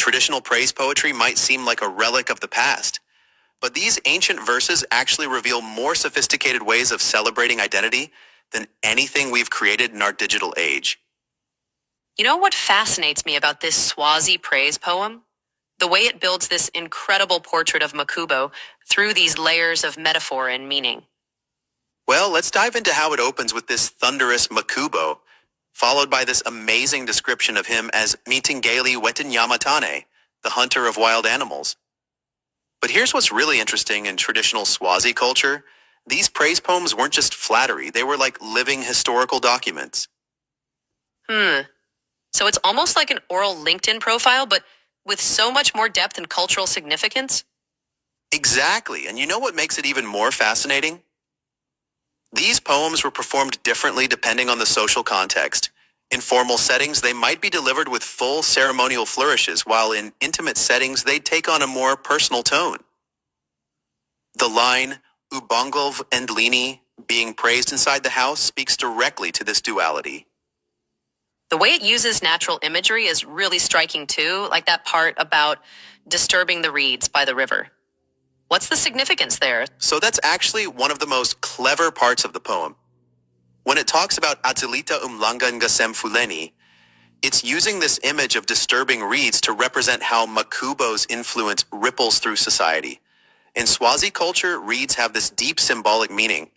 Traditional praise poetry might seem like a relic of the past, but these ancient verses actually reveal more sophisticated ways of celebrating identity than anything we've created in our digital age. You know what fascinates me about this Swazi praise poem? The way it builds this incredible portrait of Makhubo through these layers of metaphor and meaning. Well, let's dive into how it opens with this thunderous Makhubo, followed by this amazing description of him as Mitingeli Wetinyamatane, the hunter of wild animals. But here's what's really interesting in traditional Swazi culture. These praise poems weren't just flattery, they were like living historical documents. So it's almost like an oral LinkedIn profile, but with so much more depth and cultural significance? Exactly, and you know what makes it even more fascinating? These poems were performed differently depending on the social context. In formal settings, they might be delivered with full ceremonial flourishes, while in intimate settings, they'd take on a more personal tone. The line, Ubongov and Lini, being praised inside the house, speaks directly to this duality. The way it uses natural imagery is really striking too, like that part about disturbing the reeds by the river. What's the significance there? So that's actually one of the most clever parts of the poem. When it talks about Atilita Umlanga Ngasem Fuleni, it's using this image of disturbing reeds to represent how Makhubo's influence ripples through society. In Swazi culture, reeds have this deep symbolic meaning.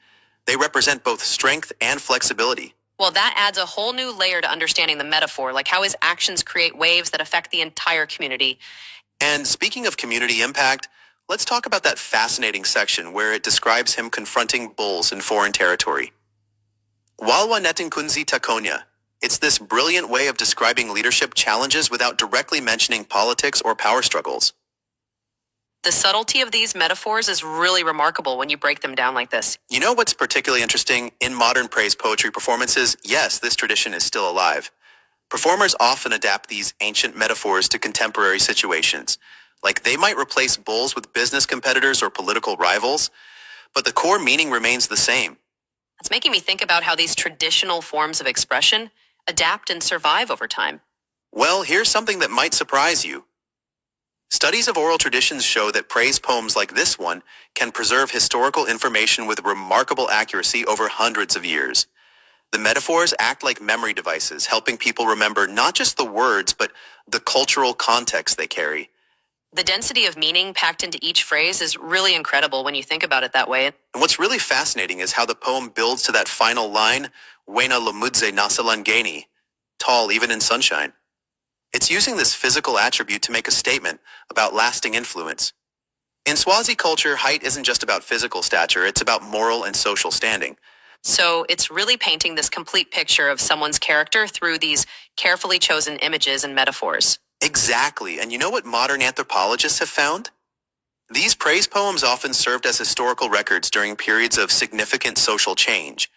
They represent both strength and flexibility. Well, that adds a whole new layer to understanding the metaphor, like how his actions create waves that affect the entire community. And speaking of community impact, let's talk about that fascinating section where it describes him confronting bulls in foreign territory. Walwa Netinkunzi Takonya. It's this brilliant way of describing leadership challenges without directly mentioning politics or power struggles. The subtlety of these metaphors is really remarkable when you break them down like this. You know what's particularly interesting? In modern praise poetry performances, yes, this tradition is still alive. Performers often adapt these ancient metaphors to contemporary situations. Like they might replace bulls with business competitors or political rivals, but the core meaning remains the same. It's making me think about how these traditional forms of expression adapt and survive over time. Well, here's something that might surprise you. Studies of oral traditions show that praise poems like this one can preserve historical information with remarkable accuracy over hundreds of years. The metaphors act like memory devices, helping people remember not just the words, but the cultural context they carry. The density of meaning packed into each phrase is really incredible when you think about it that way. And what's really fascinating is how the poem builds to that final line, Wena Lamudze Nasalangeni, tall even in sunshine. It's using this physical attribute to make a statement about lasting influence. In Swazi culture, height isn't just about physical stature, it's about moral and social standing. So it's really painting this complete picture of someone's character through these carefully chosen images and metaphors. Exactly, and you know what modern anthropologists have found? These praise poems often served as historical records during periods of significant social change.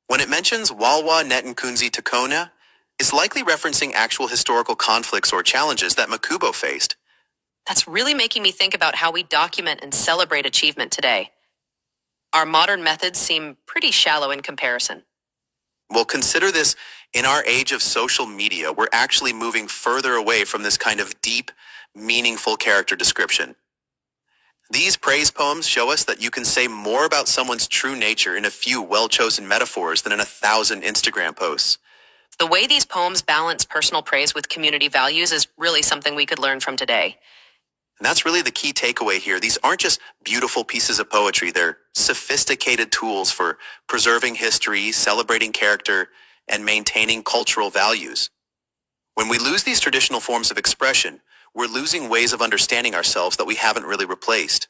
When it mentions Walwa Netinkunzi Takona, it's likely referencing actual historical conflicts or challenges that Makhubo faced. That's really making me think about how we document and celebrate achievement today. Our modern methods seem pretty shallow in comparison. Well, consider this, in our age of social media, we're actually moving further away from this kind of deep, meaningful character description. These praise poems show us that you can say more about someone's true nature in a few well-chosen metaphors than in 1,000 Instagram posts. The way these poems balance personal praise with community values is really something we could learn from today. And that's really the key takeaway here. These aren't just beautiful pieces of poetry. They're sophisticated tools for preserving history, celebrating character, and maintaining cultural values. When we lose these traditional forms of expression, we're losing ways of understanding ourselves that we haven't really replaced.